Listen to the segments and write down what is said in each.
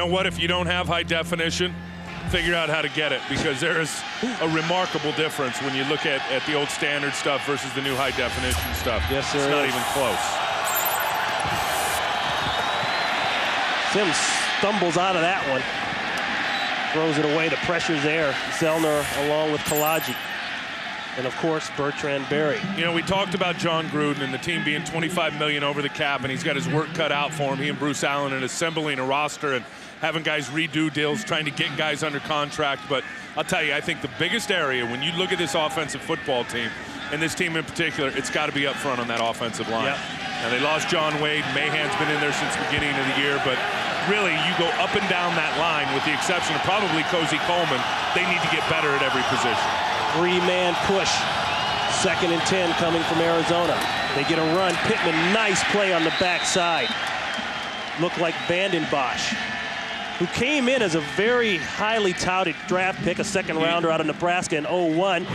You know what, if you don't have high definition, figure out how to get it, because there is a remarkable difference when you look at the old standard stuff versus the new high definition stuff. Yes, sir. It's not even close. Sims stumbles out of that one. Throws it away. The pressure's there. Zellner along with Kalaji. And, of course, Bertrand Berry. You know, we talked about John Gruden and the team being $25 million over the cap, and he's got his work cut out for him, he and Bruce Allen, and assembling a roster and having guys redo deals, trying to get guys under contract. But I'll tell you, I think the biggest area, when you look at this offensive football team, and this team in particular, it's got to be up front on that offensive line. Yep. And they lost John Wade. Mahan's been in there since the beginning of the year, but really, you go up and down that line, with the exception of probably Cozy Coleman, they need to get better at every position. Three-man push. 2nd and 10 coming from Arizona. They get a run. Pittman, nice play on the backside. Looked like Vandenbosch, who came in as a very highly touted draft pick, a second rounder out of Nebraska in 01,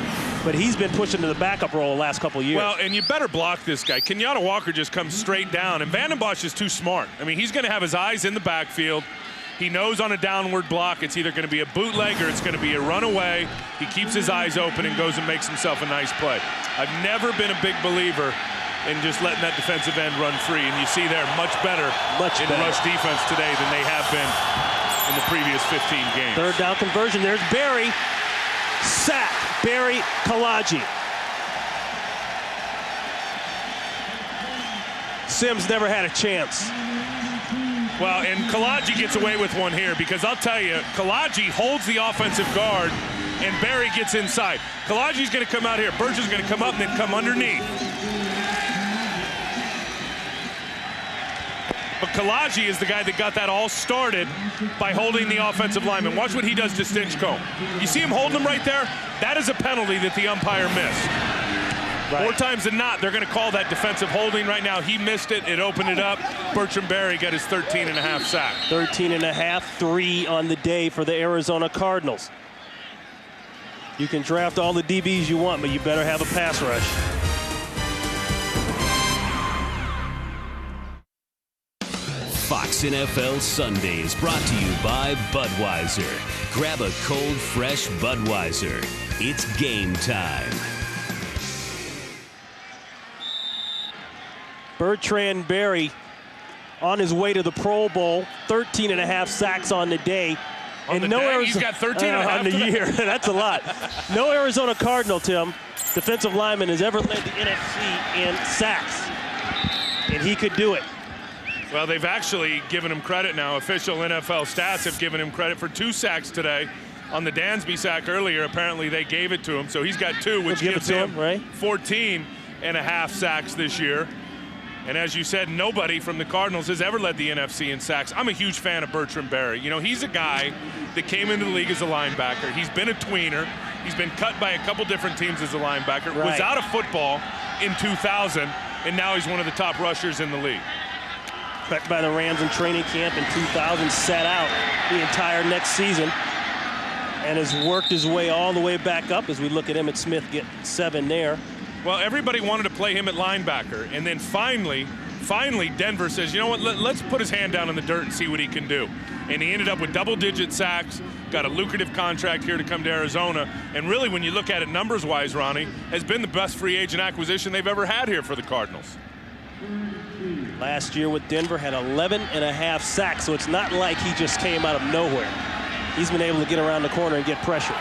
but he's been pushed into the backup role the last couple of years. Well, and you better block this guy. Kenyatta Walker just comes straight down, and Vandenbosch is too smart. I mean, he's going to have his eyes in the backfield. He knows on a downward block it's either going to be a bootleg or it's going to be a runaway. He keeps his eyes open and goes and makes himself a nice play. I've never been a big believer in just letting that defensive end run free, and you see they're much better in rush defense today than they have been in the previous 15 games. Third down conversion. There's Berry. Sack. Berry, Kalaji. Sims never had a chance. Well, and Kalaji gets away with one here, because I'll tell you, Kalaji holds the offensive guard, and Berry gets inside. Kalaji's going to come out here. Burch is going to come up and then come underneath. But Kalaji is the guy that got that all started by holding the offensive lineman. Watch what he does to Stinchcomb. You see him holding him right there? That is a penalty that the umpire missed. Right. More times than not, they're going to call that defensive holding right now. He missed it. It opened it up. Bertrand Berry got his 13.5 sack. 13.5, 3 on the day for the Arizona Cardinals. You can draft all the DBs you want, but you better have a pass rush. Fox NFL Sundays, brought to you by Budweiser. Grab a cold, fresh Budweiser. It's game time. Bertrand Berry on his way to the Pro Bowl, 13.5 sacks on the day. On the day? He's got 13.5 on the year. That's a lot. No Arizona Cardinal, Tim, defensive lineman, has ever led the NFC in sacks, and he could do it. Well, they've actually given him credit now. Official NFL stats have given him credit for 2 sacks today. On the Dansby sack earlier, apparently they gave it to him, so he's got 2, which gives him 14.5 sacks this year. And as you said, nobody from the Cardinals has ever led the NFC in sacks. I'm a huge fan of Bertrand Berry. You know, he's a guy that came into the league as a linebacker. He's been a tweener. He's been cut by a couple different teams as a linebacker. Right. Was out of football in 2000, and now he's one of the top rushers in the league. Cut by the Rams in training camp in 2000, sat out the entire next season, and has worked his way all the way back up as we look at Emmitt Smith get 7 there. Well, everybody wanted to play him at linebacker, and then finally Denver says, you know what, let's put his hand down in the dirt and see what he can do. And he ended up with double-digit sacks, got a lucrative contract here to come to Arizona, and really, when you look at it numbers-wise, Ronnie, has been the best free agent acquisition they've ever had here for the Cardinals. Last year with Denver had 11.5 sacks, so it's not like he just came out of nowhere. He's been able to get around the corner and get pressure.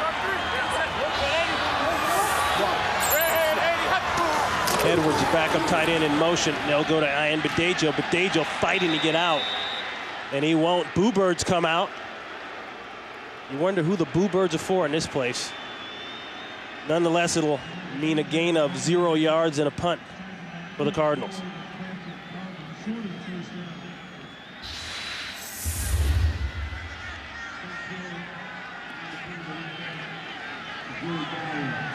Edwards back up tight end in motion. They'll go to Ian Badejo. Badejo fighting to get out, and he won't. Boo Birds come out. You wonder who the Boo Birds are for in this place. Nonetheless, it'll mean a gain of 0 yards and a punt for the Cardinals.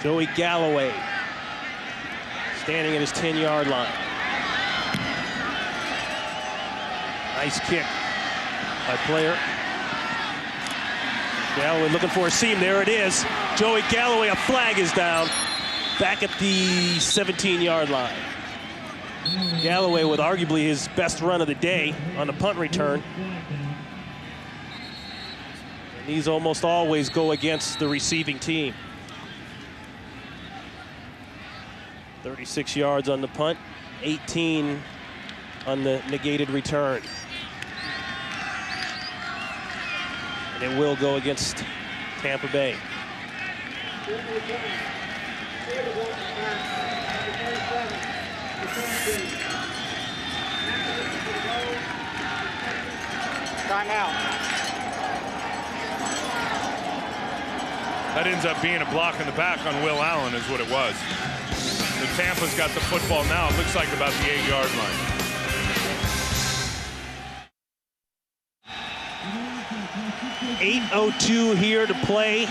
Joey Galloway standing at his 10-yard line. Nice kick by Player. Galloway looking for a seam. There it is. Joey Galloway, a flag is down. Back at the 17-yard line. Galloway with arguably his best run of the day on the punt return. These almost always go against the receiving team. 36 yards on the punt, 18 on the negated return. And it will go against Tampa Bay. Timeout. That ends up being a block in the back on Will Allen is what it was. The Tampa's got the football now. It looks like about the 8-yard line. .802 here to play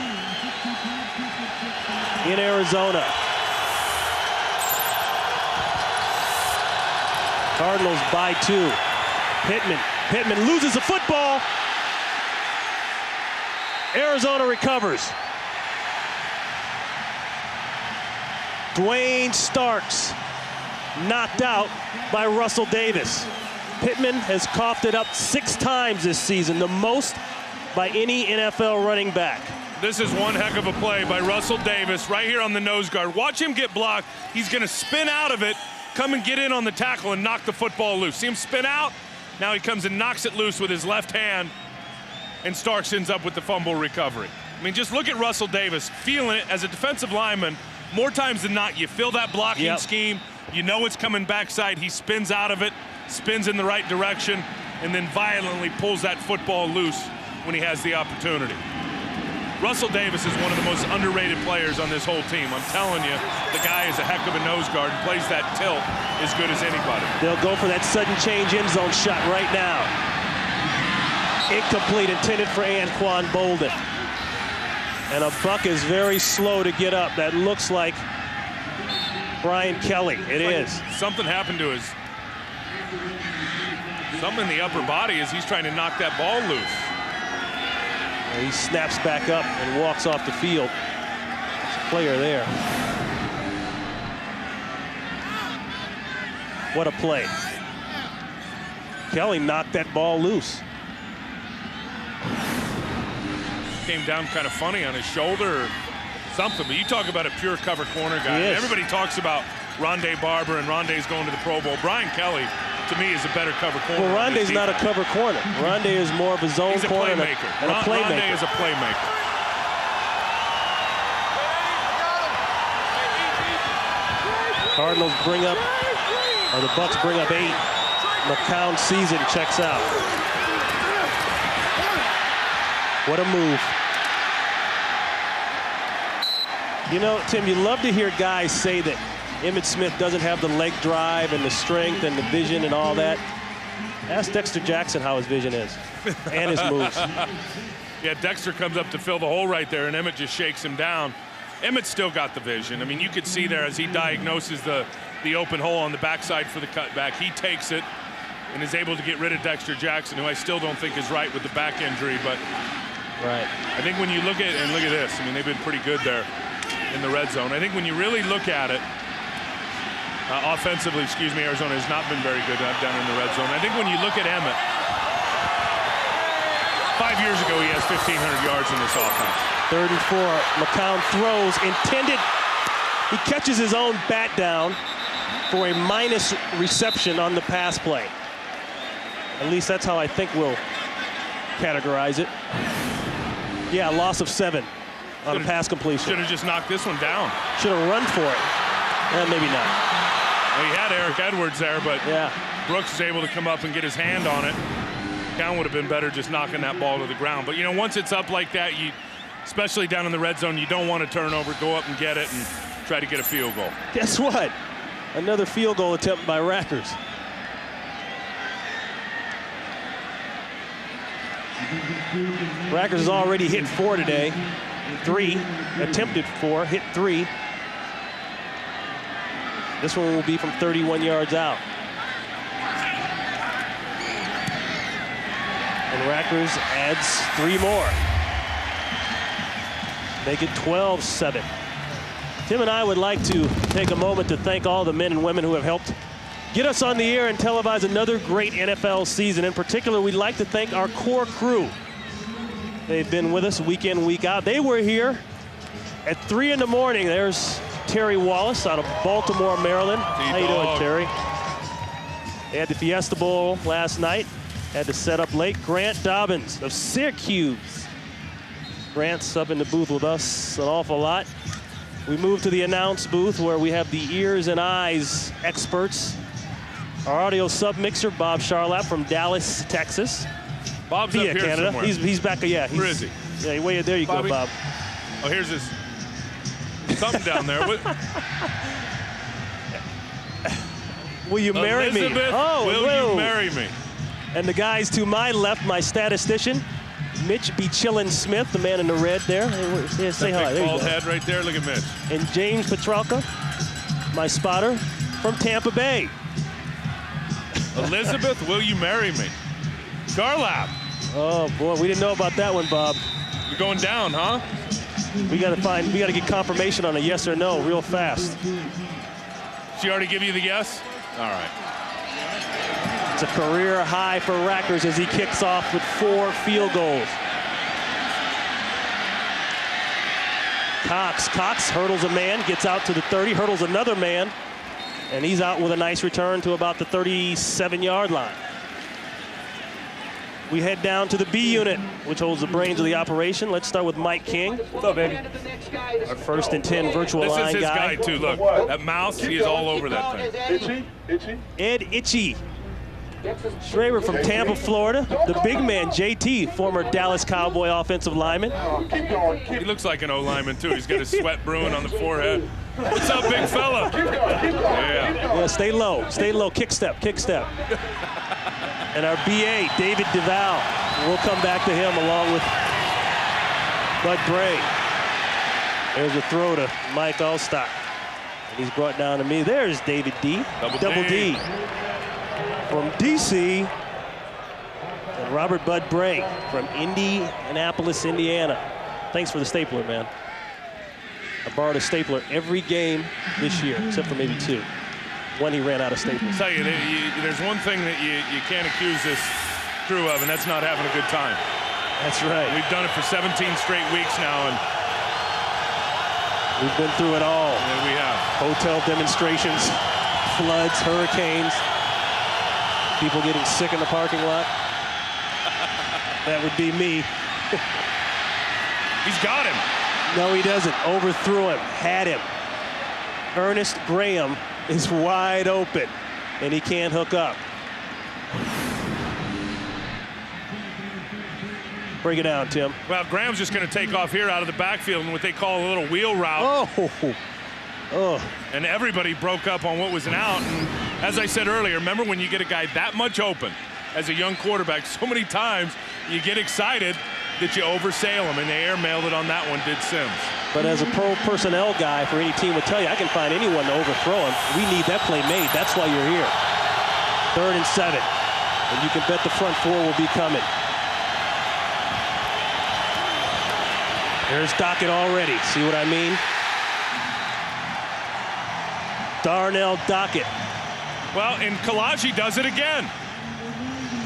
in Arizona. Cardinals by 2. Pittman loses the football. Arizona recovers. Dwayne Starks knocked out by Russell Davis. Pittman has coughed it up 6 times this season, the most by any NFL running back. This is one heck of a play by Russell Davis right here on the nose guard. Watch him get blocked. He's going to spin out of it, come and get in on the tackle and knock the football loose. See him spin out? Now he comes and knocks it loose with his left hand, and Starks ends up with the fumble recovery. I mean, just look at Russell Davis feeling it as a defensive lineman. More times than not, you feel that blocking scheme. You know it's coming backside. He spins out of it, spins in the right direction, and then violently pulls that football loose when he has the opportunity. Russell Davis is one of the most underrated players on this whole team. I'm telling you, the guy is a heck of a nose guard and plays that tilt as good as anybody. They'll go for that sudden change end zone shot right now. Incomplete, intended for Anquan Bolden. And a buck is very slow to get up. That looks like Brian Kelly. It is. Something happened to his, something in the upper body as he's trying to knock that ball loose. He snaps back up and walks off the field. There's a player there. What a play. Kelly knocked that ball loose. Came down kind of funny on his shoulder or something, but you talk about a pure cover corner guy. Everybody talks about Rondé Barber, and Rondé's going to the Pro Bowl. Brian Kelly, to me, is a better cover corner. Well, Rondé's not a cover corner. Rondé is more of a zone corner and a playmaker. Rondé is a playmaker. Cardinals bring up, or the Bucks bring up 8. McCown's season checks out. What a move. You know, Tim, you love to hear guys say that Emmitt Smith doesn't have the leg drive and the strength and the vision and all that. Ask Dexter Jackson how his vision is and his moves. Yeah, Dexter comes up to fill the hole right there, and Emmitt just shakes him down. Emmitt's still got the vision. I mean, you could see there as he diagnoses the open hole on the backside for the cutback. He takes it and is able to get rid of Dexter Jackson, who I still don't think is right with the back injury. But I think when you look at, and look at this, I mean, they've been pretty good there in the red zone. I think when you really look at it, offensively, Arizona has not been very good down in the red zone. I think when you look at Emmitt, 5 years ago he has 1,500 yards in this offense. 3rd and 4. McCown throws intended. He catches his own bat down for a minus reception on the pass play. At least that's how I think we'll categorize it. Yeah, loss of 7 on a pass completion. Should have just knocked this one down. Should have run for it. Maybe not. Well, he had Eric Edwards there, but Brooks was able to come up and get his hand on it. Down would have been better just knocking that ball to the ground. But, you know, once it's up like that, you, especially down in the red zone, you don't want to turn over, go up and get it and try to get a field goal. Guess what? Another field goal attempt by Rackers. Rackers has already hit 4 today. 3, attempted 4, hit 3. This one will be from 31 yards out. And Rackers adds 3 more. Make it 12-7. Tim and I would like to take a moment to thank all the men and women who have helped get us on the air and televise another great NFL season. In particular, we'd like to thank our core crew. They've been with us week in, week out. They were here at 3 in the morning. There's Terry Wallace out of Baltimore, Maryland. How you doing, Terry? They had the Fiesta Bowl last night. Had to set up late. Grant Dobbins of Syracuse. Grant's up in the booth with us an awful lot. We move to the announce booth where we have the ears and eyes experts. Our audio sub-mixer, Bob Charlap from Dallas, Texas. Bob's up here Canada. somewhere. He's back, yeah. Where is he? Yeah, wait, there you Bobby? go, Bob. Oh, here's his, something down there. What? Will you marry me? Elizabeth, Oh, will you marry me? And the guys to my left, my statistician, Mitch Beachillin Smith, the man in the red there. Hey, say hi. There you Bald go. head right there. Look at Mitch. And James Petralka, my spotter from Tampa Bay. Elizabeth, will you marry me? Charlap. Oh boy, we didn't know about that one, Bob. You're going down, huh? We gotta get confirmation on a yes or no real fast. She already give you the yes? All right. It's a career high for Rackers as he kicks off with 4 field goals. Cox hurdles a man, gets out to the 30, hurdles another man, and he's out with a nice return to about the 37-yard line. We head down to the B unit, which holds the brains of the operation. Let's start with Mike King. What's up, baby? Our 1st and 10 virtual This line is his guy, too. Look, that mouse, he is all over that thing. Ed Itchy. Schraber from Tampa, Florida. The big man, JT, former Dallas Cowboy offensive lineman. He looks like an O-lineman, too. He's got his sweat brewing on the forehead. What's up, big fella? Yeah, stay low, kick step. And our BA, David Duval. We'll come back to him along with Bud Bray. There's a throw to Mike Allstock. And he's brought down to me. There's David D. Double D. From DC. And Robert Bud Bray from Indianapolis, Indiana. Thanks for the stapler, man. I borrowed a stapler every game this year, except for maybe 2. When he ran out of staples. I'll tell you, there's one thing that you can't accuse this crew of, and that's not having a good time. That's right. We've done it for 17 straight weeks now, and we've been through it all. Yeah, we have. Hotel demonstrations, floods, hurricanes, people getting sick in the parking lot. That would be me. He's got him. No, he doesn't. Overthrew him, had him. Ernest Graham is wide open, and he can't hook up. Break it down, Tim. Well, Graham's just going to take off here out of the backfield in what they call a little wheel route. Oh. And everybody broke up on what was an out. And as I said earlier, remember when you get a guy that much open as a young quarterback, so many times you get excited that you oversail him, and they airmailed it on that one, did Sims. But as a pro personnel guy for any team would tell you, I can find anyone to overthrow him. We need that play made. That's why you're here. 3rd and 7. And you can bet the front 4 will be coming. There's Dockett already. See what I mean? Darnell Dockett. Well, and Kalaji does it again.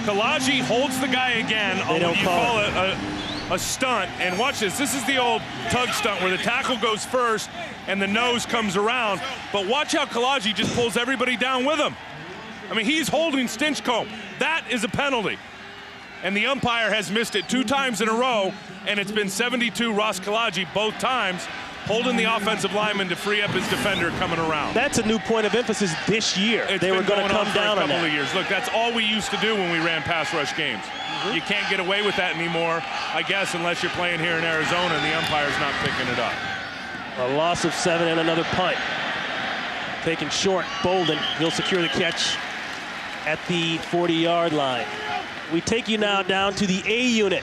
Kalaji holds the guy again on what you call a stunt. And watch this. This is the old tug stunt where the tackle goes first and the nose comes around. But watch how Kalaji just pulls everybody down with him. I mean, he's holding Stinchcomb. That is a penalty. And the umpire has missed it 2 times in a row, and it's been 72 Ross Kalaji both times, holding the offensive lineman to free up his defender coming around. That's a new point of emphasis this year. They were going to come down on that. For a couple of years. Look, that's all we used to do when we ran pass rush games. You can't get away with that anymore, I guess, unless you're playing here in Arizona and the umpire's not picking it up. A loss of 7 and another punt. Taken short, Bolden. He'll secure the catch at the 40-yard line. We take you now down to the A unit.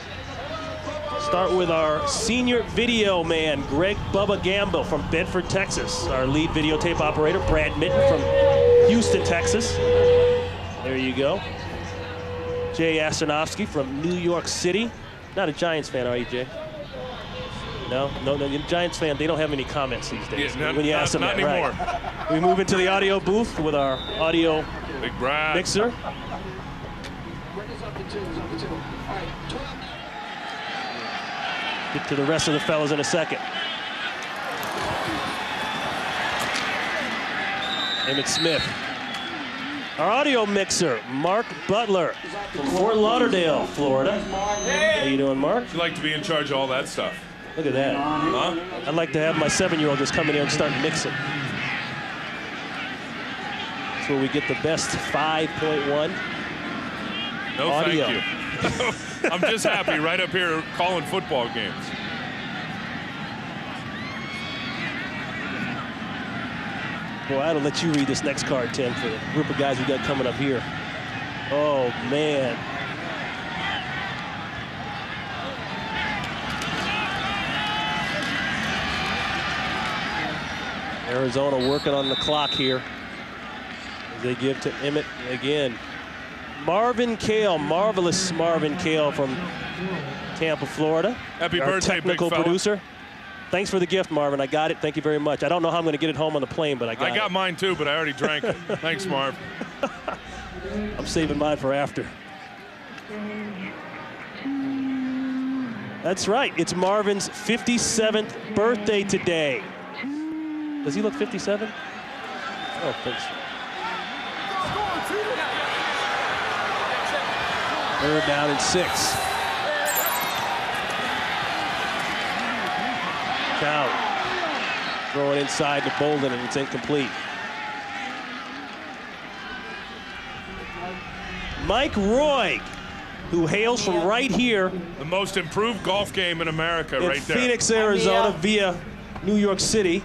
Start with our senior video man, Greg Bubba Gamble from Bedford, Texas. Our lead videotape operator, Brad Mitten from Houston, Texas. There you go. Jay Astanovsky from New York City. Not a Giants fan, are you, Jay? No, Giants fan, they don't have any comments these days. Yeah, when you ask them not that, anymore. Right. We move into the audio booth with our audio Big Brad. mixer. Get to the rest of the fellas in a second. Emmitt Smith. Our audio mixer, Mark Butler from Fort Lauderdale, Florida. How you doing, Mark? You like to be in charge of all that stuff. Look at that. Huh? I'd like to have my 7-year-old just come in here and start mixing. That's where we get the best 5.1 No, audio. thank you. I'm just happy right up here calling football games. Boy, I ought to let you read this next card, Tim, for the group of guys we got coming up here. Oh, man. Arizona working on the clock here as they give to Emmitt again. Marvin Kale, marvelous Marvin Kale from Tampa, Florida. Happy our birthday, technical big fella. producer. Thanks for the gift, Marvin. I got it. Thank you very much. I don't know how I'm going to get it home on the plane, but I got it. I got mine too, but I already drank it. Thanks, Marv. I'm saving mine for after. That's right. It's Marvin's 57th birthday today. Does he look 57? Oh, thanks. Third down and 6. Count. Throwing inside to Bolden, and it's incomplete. Mike Roy, who hails from right here. The most improved golf game in America right there. Phoenix, Arizona via New York City.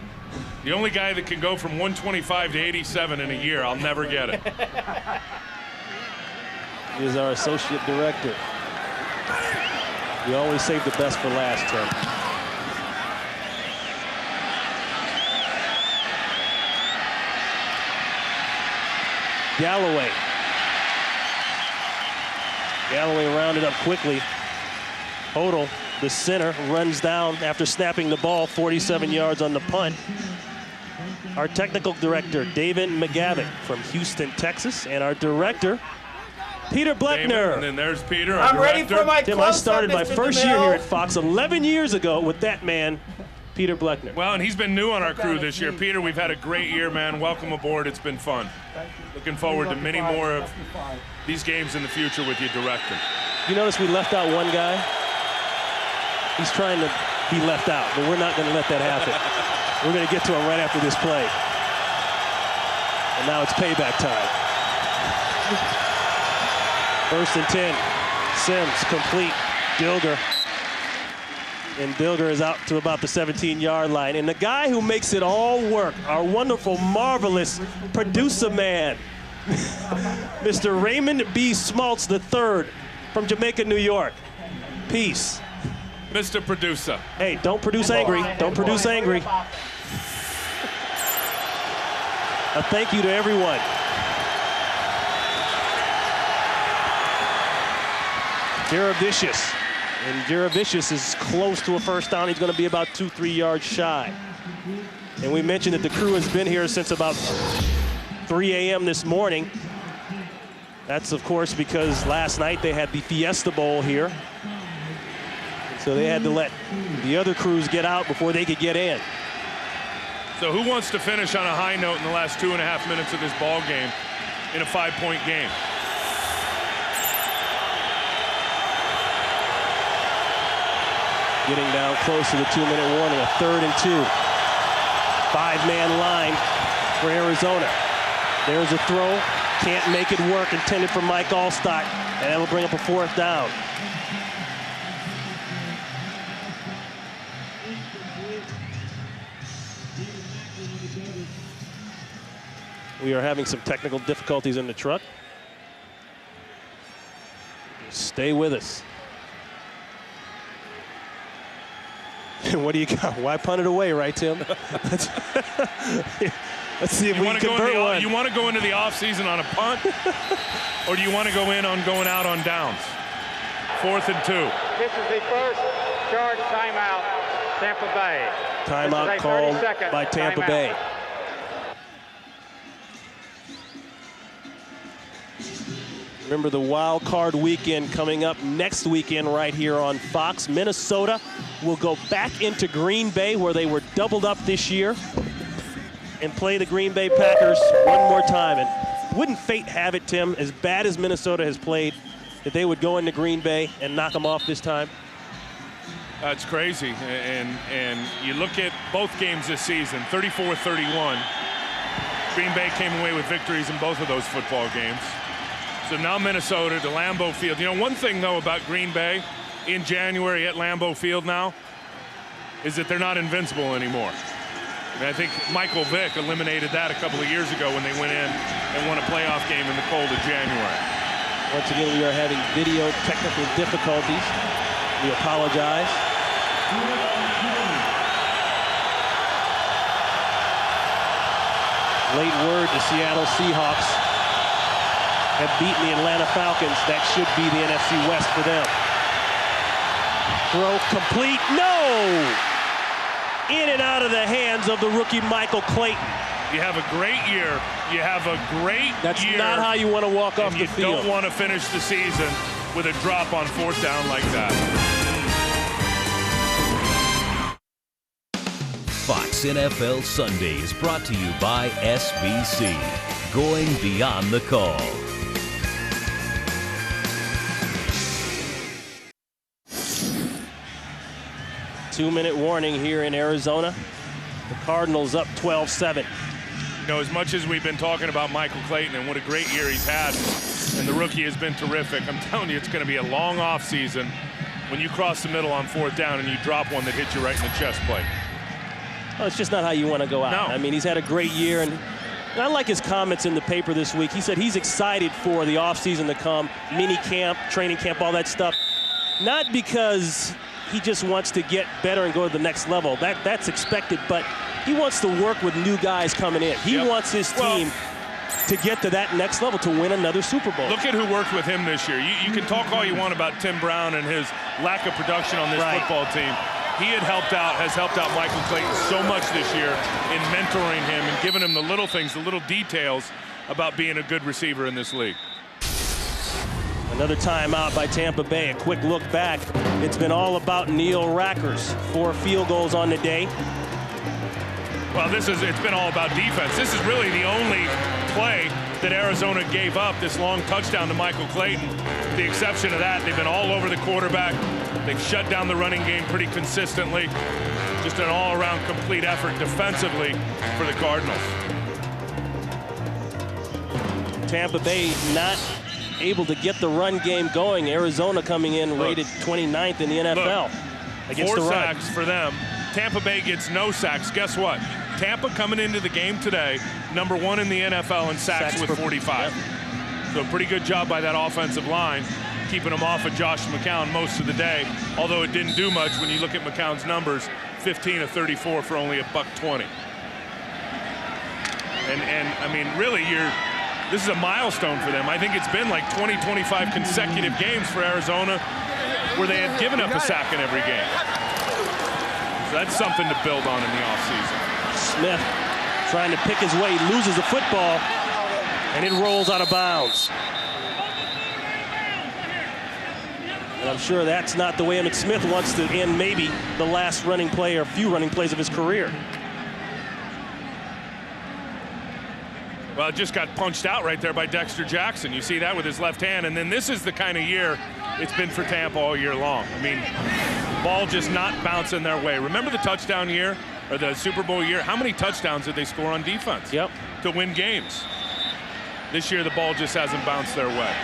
The only guy that can go from 125 to 87 in a year. I'll never get it. He is our associate director. You always save the best for last, Tim. Galloway. Galloway rounded up quickly. Hodel, the center, runs down after snapping the ball 47 yards on the punt. Our technical director, David McGavick from Houston, Texas, and our director, Peter Bleckner. Damon, and then there's Peter, our I'm ready for my Tim, I started my Mr. first DeMille. year here at Fox 11 years ago with that man, Peter Bleckner. Well, and he's been new on our crew this year. Peter, we've had a great year, man. Welcome aboard. It's been fun. Looking forward to many more of these games in the future with you directing. You notice we left out one guy? He's trying to be left out, but we're not going to let that happen. We're going to get to him right after this play. And now it's payback time. First and 10. Sims complete. Dilger. And Dilger is out to about the 17-yard line. And the guy who makes it all work, our wonderful, marvelous producer man, Mr. Raymond B. Smaltz III from Jamaica, New York. Peace. Mr. Producer. Hey, don't produce angry. Don't produce angry. A thank you to everyone. Jaravicius. And Jaravicius is close to a first down. He's going to be about 2-3 yards shy. And we mentioned that the crew has been here since about 3 a.m. this morning. That's, of course, because last night they had the Fiesta Bowl here. And so they had to let the other crews get out before they could get in. So who wants to finish on a high note in the last 2.5 minutes of this ball game in a 5-point game? Getting down close to the 2-minute warning, a 3rd and 2. 5-man line for Arizona. There's a throw, can't make it work, intended for Mike Alstott, and that'll bring up a 4th down. We are having some technical difficulties in the truck. Stay with us. What do you got? Why punt it away, right, Tim? Let's see if we can convert one. You want to go into the offseason on a punt? Or do you want to go in on going out on downs? 4th and 2. This is the first charge timeout, Tampa Bay. Timeout called by Tampa Bay. Remember the wild card weekend coming up next weekend right here on Fox. Minnesota will go back into Green Bay, where they were doubled up this year, and play the Green Bay Packers one more time. And wouldn't fate have it, Tim, as bad as Minnesota has played, that they would go into Green Bay and knock them off this time? That's crazy. And you look at both games this season, 34-31. Green Bay came away with victories in both of those football games. So now Minnesota to Lambeau Field. You know, one thing, though, about Green Bay in January at Lambeau Field now is that they're not invincible anymore. And I think Michael Vick eliminated that a couple of years ago when they went in and won a playoff game in the cold of January. Once again, we are having video technical difficulties. We apologize. Late word, the Seattle Seahawks have beaten the Atlanta Falcons. That should be the NFC West for them. Throw complete, no! In and out of the hands of the rookie Michael Clayton. You have a great year. You have a great That's year. That's not how you want to walk off the field. You don't want to finish the season with a drop on 4th down like that. Fox NFL Sunday is brought to you by SBC, going beyond the call. Two-minute warning here in Arizona. The Cardinals up 12-7. You know, as much as we've been talking about Michael Clayton and what a great year he's had, and the rookie has been terrific, I'm telling you, it's going to be a long offseason when you cross the middle on 4th down and you drop one that hits you right in the chest plate. Well, it's just not how you want to go out. No. I mean, he's had a great year, and I like his comments in the paper this week. He said he's excited for the offseason to come, mini camp, training camp, all that stuff. Not because he just wants to get better and go to the next level. That's expected, but he wants to work with new guys coming in. He wants his team to get to that next level, to win another Super Bowl. Look at who worked with him this year. You can talk all you want about Tim Brown and his lack of production on this football team. He has helped out Michael Clayton so much this year in mentoring him and giving him the little things, the little details about being a good receiver in this league. Another timeout by Tampa Bay. A quick look back. It's been all about Neil Rackers. 4 field goals on the day. Well, it's been all about defense. This is really the only play that Arizona gave up, this long touchdown to Michael Clayton. With the exception of that, they've been all over the quarterback. They've shut down the running game pretty consistently. Just an all-around complete effort defensively for the Cardinals. Tampa Bay not able to get the run game going. Arizona coming in rated 29th in the NFL against the run. 4 sacks for them. Tampa Bay gets no sacks. Guess what? Tampa coming into the game today, number 1 in the NFL in sacks with 45. Yep. So pretty good job by that offensive line, keeping them off of Josh McCown most of the day, although it didn't do much when you look at McCown's numbers, 15 of 34 for only $120. And I mean, really, this is a milestone for them. I think it's been like 20, 25 consecutive games for Arizona where they had given up a sack in every game. So that's something to build on in the offseason. Smith trying to pick his way, loses the football, and it rolls out of bounds. And I'm sure that's not the way Emmitt Smith wants to end maybe the last running play or few running plays of his career. Well, it just got punched out right there by Dexter Jackson. You see that with his left hand. And then this is the kind of year it's been for Tampa all year long. I mean, ball just not bouncing their way. Remember the touchdown year or the Super Bowl year? How many touchdowns did they score on defense to win games? This year, the ball just hasn't bounced their way.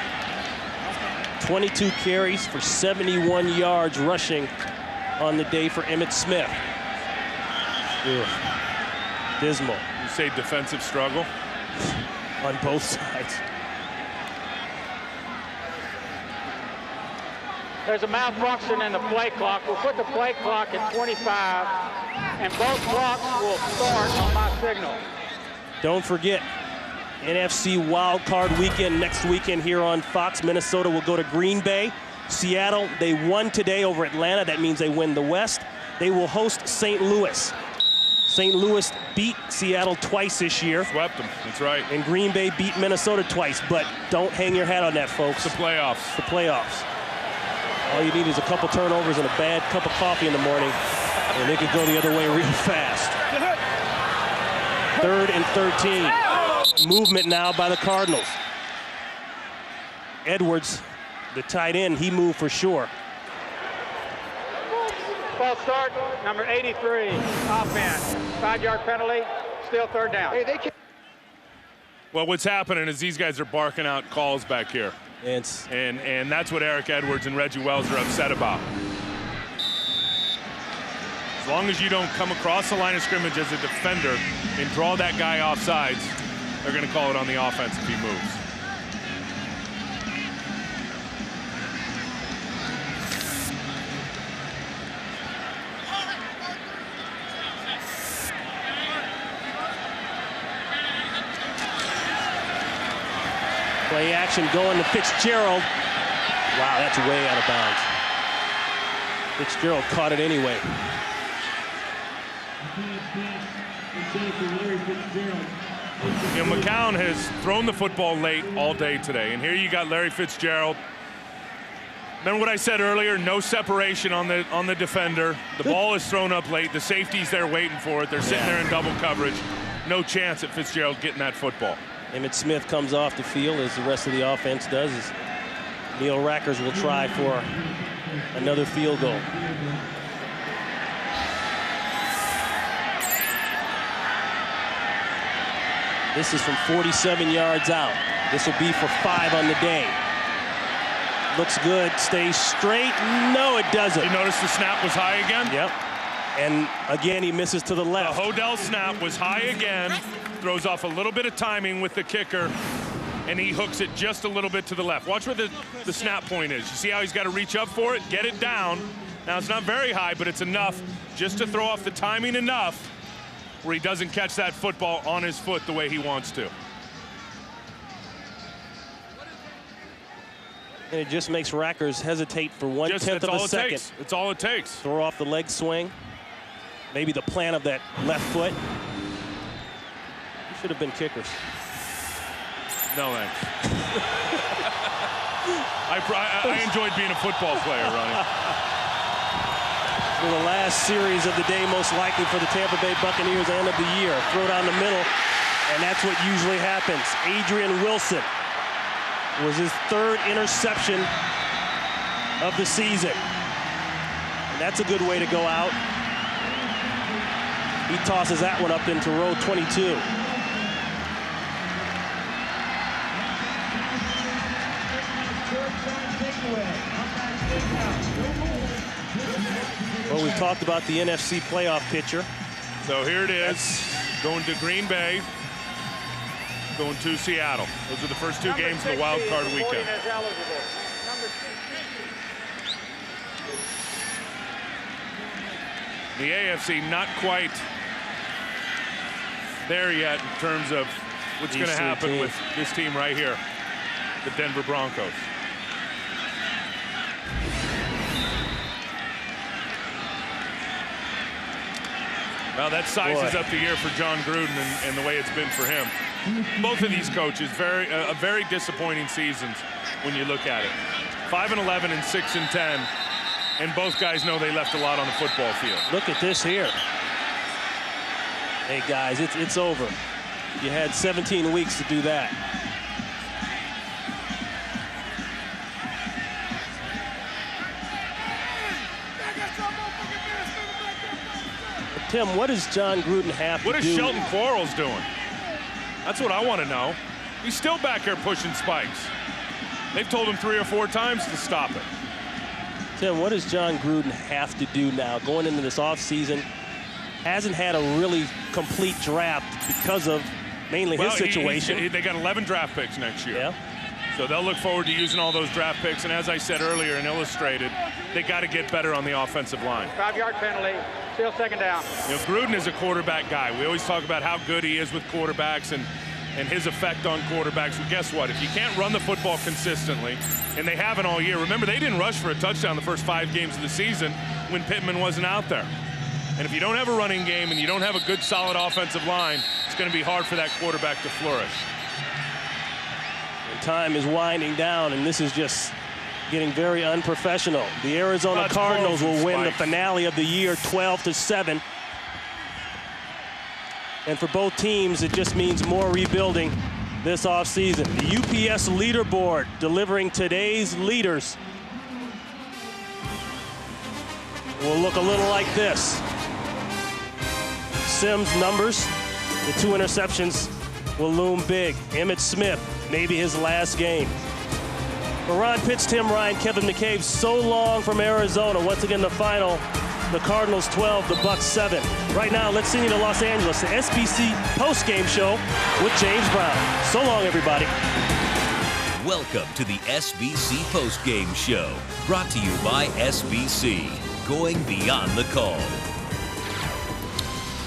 22 carries for 71 yards rushing on the day for Emmitt Smith. Ugh. Dismal. You say defensive struggle? On both sides. There's a malfunction in the play clock. We'll put the play clock at 25, and both clocks will start on my signal. Don't forget, NFC Wild Card Weekend next weekend here on Fox. Minnesota will go to Green Bay. Seattle, they won today over Atlanta. That means they win the West. They will host St. Louis. St. Louis beat Seattle twice this year. Swept them, that's right. And Green Bay beat Minnesota twice, but don't hang your hat on that, folks. The playoffs. The playoffs. All you need is a couple turnovers and a bad cup of coffee in the morning, and they could go the other way real fast. 3rd and 13. Movement now by the Cardinals. Edwards, the tight end, he moved for sure. False start, number 83, offense. 5-yard penalty, still 3rd down. Hey, they can't. Well, what's happening is these guys are barking out calls back here. And that's what Eric Edwards and Reggie Wells are upset about. As long as you don't come across the line of scrimmage as a defender and draw that guy off sides, they're going to call it on the offense if he moves. Play action going to Fitzgerald. Wow, that's way out of bounds. Fitzgerald caught it anyway. You know, McCown has thrown the football late all day today, and here you got Larry Fitzgerald. Remember what I said earlier? No separation on the defender. The ball is thrown up late. The safety's there waiting for it. They're sitting there in double coverage. No chance at Fitzgerald getting that football. Emmitt Smith comes off the field as the rest of the offense does. As Neil Rackers will try for another field goal. This is from 47 yards out. This will be for 5 on the day. Looks good, stays straight. No, it doesn't. You notice the snap was high again? Yep. And again, he misses to the left. The Hodel snap was high again. Throws off a little bit of timing with the kicker, and he hooks it just a little bit to the left. Watch where the snap point is. You see how he's got to reach up for it, get it down. Now, it's not very high, but it's enough just to throw off the timing enough where he doesn't catch that football on his foot the way he wants to. And it just makes Rackers hesitate for 1/10 of a second. It's all it takes. Throw off the leg swing. Maybe the plan of that left foot. Should have been kickers. No, thanks. I enjoyed being a football player, Ronnie. For the last series of the day, most likely for the Tampa Bay Buccaneers end of the year. Throw down the middle, and that's what usually happens. Adrian Wilson was his 3rd interception of the season. And that's a good way to go out. He tosses that one up into row 22. Well, we've talked about the NFC playoff picture. So here it is, going to Green Bay, going to Seattle. Those are the first 2 games of the wild card weekend. The AFC not quite there yet in terms of what's going to happen with this team right here, the Denver Broncos. Well, that sizes up the year for John Gruden and the way it's been for him. Both of these coaches, very disappointing seasons when you look at it. 5-11 and 6-10, and both guys know they left a lot on the football field. Look at this here. Hey guys, it's over. You had 17 weeks to do that. Tim, what does John Gruden have to do? What is Shelton Quarles doing? That's what I want to know. He's still back here pushing spikes. They've told him 3 or 4 times to stop it. Tim, what does John Gruden have to do now going into this offseason? Hasn't had a really complete draft because of mainly his situation. They got 11 draft picks next year. Yeah. So they'll look forward to using all those draft picks. And as I said earlier and illustrated, they got to get better on the offensive line. 5-yard penalty, still 2nd down. You know, Gruden is a quarterback guy. We always talk about how good he is with quarterbacks and his effect on quarterbacks. Well, guess what? If you can't run the football consistently, and they haven't all year. Remember, they didn't rush for a touchdown the first 5 games of the season when Pittman wasn't out there. And if you don't have a running game and you don't have a good, solid offensive line, it's going to be hard for that quarterback to flourish. And time is winding down, and this is just getting very unprofessional. The Arizona Cardinals will win the finale of the year 12-7. And for both teams, it just means more rebuilding this offseason. The UPS leaderboard delivering today's leaders will look a little like this. Sims' numbers, the 2 interceptions will loom big. Emmitt Smith, maybe his last game. For Ron Pitts, Tim Ryan, Kevin McCabe, so long from Arizona. Once again, the final, the Cardinals 12, the Bucs 7. Right now, let's send you to Los Angeles, the SBC postgame show with James Brown. So long, everybody. Welcome to the SBC postgame show, brought to you by SBC, going beyond the call.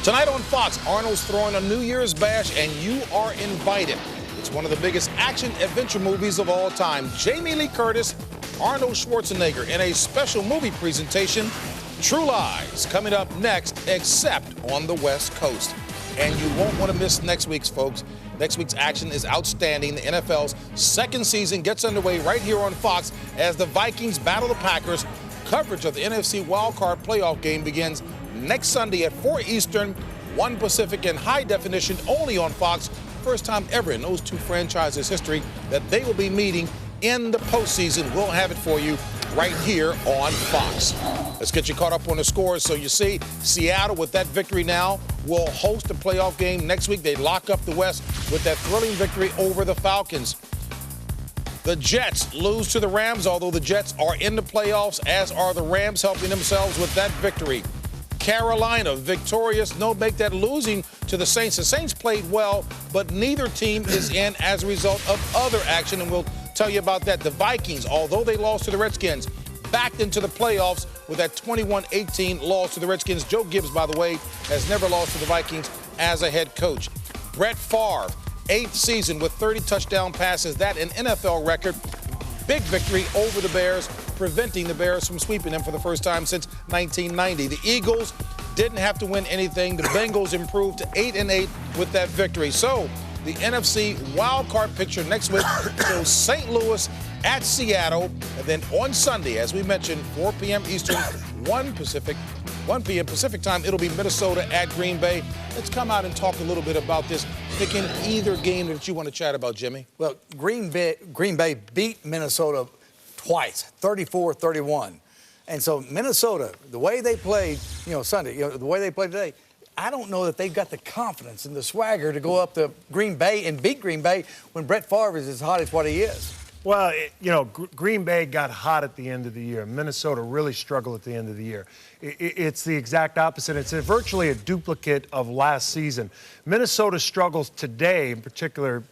Tonight on Fox, Arnold's throwing a New Year's bash, and you are invited. It's one of the biggest action-adventure movies of all time. Jamie Lee Curtis, Arnold Schwarzenegger in a special movie presentation, True Lies, coming up next, except on the West Coast. And you won't want to miss next week's, folks. Next week's action is outstanding. The NFL's second season gets underway right here on Fox as the Vikings battle the Packers. Coverage of the NFC wildcard playoff game begins next Sunday at 4 Eastern, 1 Pacific, in high definition only on Fox. First time ever in those two franchises' history that they will be meeting in the postseason. We'll have it for you right here on Fox. Let's get you caught up on the scores. So you see, Seattle with that victory now will host a playoff game next week. They lock up the West with that thrilling victory over the Falcons. The Jets lose to the Rams, although the Jets are in the playoffs, as are the Rams, helping themselves with that victory. Carolina victorious, no make that losing to the Saints. The Saints played well, but neither team is in as a result of other action, and we'll tell you about that. The Vikings, although they lost to the Redskins, backed into the playoffs with that 21-18 loss to the Redskins. Joe Gibbs, by the way, has never lost to the Vikings as a head coach. Brett Favre, 8th season with 30 touchdown passes. That an NFL record. Big victory over the Bears, preventing the Bears from sweeping them for the first time since 1990. The Eagles didn't have to win anything. The Bengals improved to 8-8 with that victory. So the NFC wildcard picture next week shows St. Louis at Seattle. And then on Sunday, as we mentioned, 4 p.m. Eastern, 1 p.m. Pacific time, it'll be Minnesota at Green Bay. Let's come out and talk a little bit about this. Picking either game that you want to chat about, Jimmy. Well, Green Bay beat Minnesota twice, 34-31. And so Minnesota, the way they played, Sunday, the way they played today, I don't know that they've got the confidence and the swagger to go up to Green Bay and beat Green Bay when Brett Favre is as hot as what he is. Well, Green Bay got hot at the end of the year. Minnesota really struggled at the end of the year. It's the exact opposite. It's virtually a duplicate of last season. Minnesota struggles today, in particular,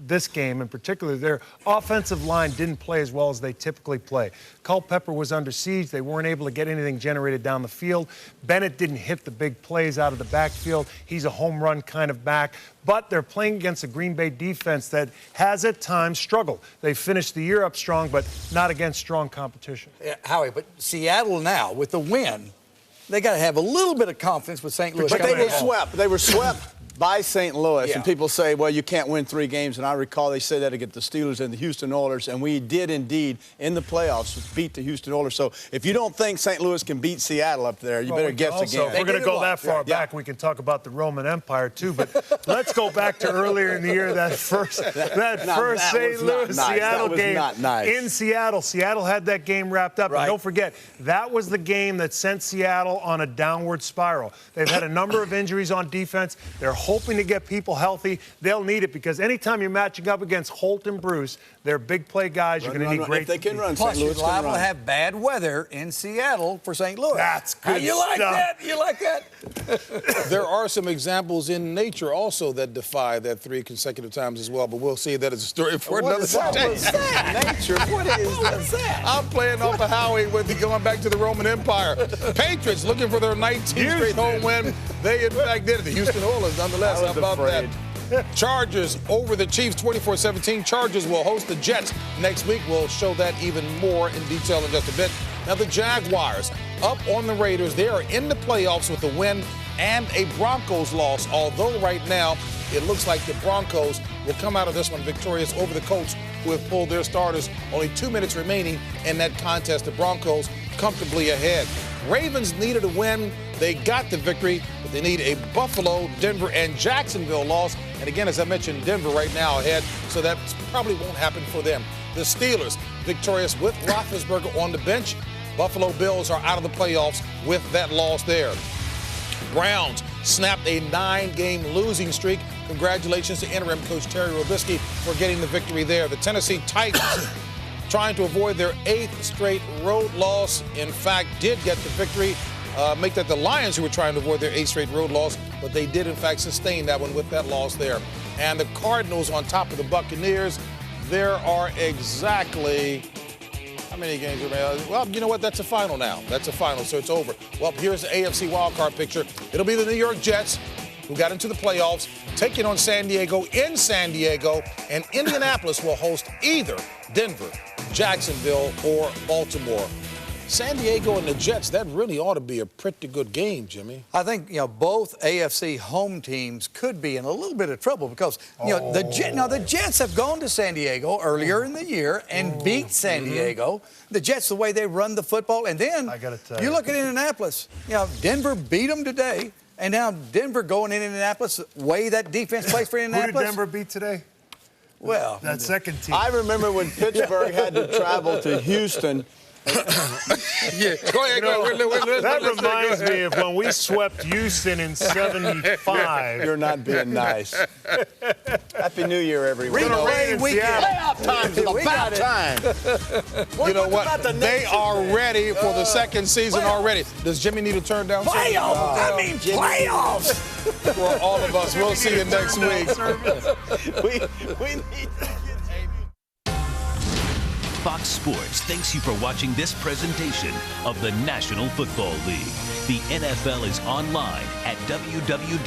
this game in particular. Their offensive line didn't play as well as they typically play. Culpepper was under siege. They weren't able to get anything generated down the field. Bennett didn't hit the big plays out of the backfield. He's a home run kind of back. But they're playing against a Green Bay defense that has at times struggled. They finished the year up strong, but not against strong competition. Yeah, Howie, but Seattle now, with the win, they got to have a little bit of confidence with St. Louis. But they were swept. They were swept by St. Louis. Yeah. And people say, well, you can't win 3 games. And I recall they said that against the Steelers and the Houston Oilers. And we did indeed, in the playoffs, beat the Houston Oilers. So if you don't think St. Louis can beat Seattle up there, you better guess again. If we're going to go that far back, we can talk about the Roman Empire, too. But let's go back to earlier in the year, that first St. Louis-Seattle game in Seattle. Seattle had that game wrapped up. Right. And don't forget, that was the game that sent Seattle on a downward spiral. They've had a number of injuries on defense. They're hoping to get people healthy. They'll need it because anytime you're matching up against Holt and Bruce, they're big play guys. You're going to need great. If they can run, Plus, St. Louis you're liable to have bad weather in Seattle for St. Louis. That's good You like that? You like that? There are some examples in nature also that defy that 3 consecutive times as well, but we'll see that as a story for another day. What is that? Nature? What is that? I'm playing off of Howie with going back to the Roman Empire. Patriots looking for their 19th straight home win. They, in fact, did it. The Houston Oilers, nonetheless. How about that? Chargers over the Chiefs 24-17. Chargers will host the Jets next week. We'll show that even more in detail in just a bit. Now, the Jaguars up on the Raiders. They are in the playoffs with a win and a Broncos loss, although right now it looks like the Broncos will come out of this one victorious over the Colts, who have pulled their starters. Only 2 minutes remaining in that contest. The Broncos comfortably ahead. Ravens needed a win. They got the victory, but they need a Buffalo, Denver, and Jacksonville loss. And again, as I mentioned, Denver right now ahead, so that probably won't happen for them. The Steelers victorious with Roethlisberger on the bench. Buffalo Bills are out of the playoffs with that loss there. Browns snapped a 9-game losing streak. Congratulations to interim coach Terry Robisky for getting the victory there. The Tennessee Titans trying to avoid their 8th straight road loss. In fact, did get the victory. Make that the Lions who were trying to avoid their 8th straight road loss, but they did, in fact, sustain that one with that loss there. And the Cardinals on top of the Buccaneers. There are exactly how many games are there? Well, you know what? That's a final now. That's a final, so it's over. Well, here's the AFC wildcard picture. It'll be the New York Jets, who got into the playoffs, taking on San Diego in San Diego, and Indianapolis will host either Denver, Jacksonville, or Baltimore. San Diego and the Jets, that really ought to be a pretty good game, Jimmy. I think, both AFC home teams could be in a little bit of trouble because, the Jets have gone to San Diego earlier in the year and beat San Diego. The Jets, the way they run the football. And then you look at Indianapolis. Denver beat them today. And now Denver going in Indianapolis, the way that defense plays for Indianapolis. Who did Denver beat today? Well, that second team. I remember when Pittsburgh had to travel to Houston. Yeah, go ahead. That reminds me of when we swept Houston in '75. You're not being nice. Happy New Year, everyone. Playoff time's about time. You know what? They are ready for the second season already. Does Jimmy need to turn down? Playoffs! Playoffs! For all of us. We'll see you next week. We need. Fox Sports thanks you for watching this presentation of the National Football League. The NFL is online at www.nfl.com.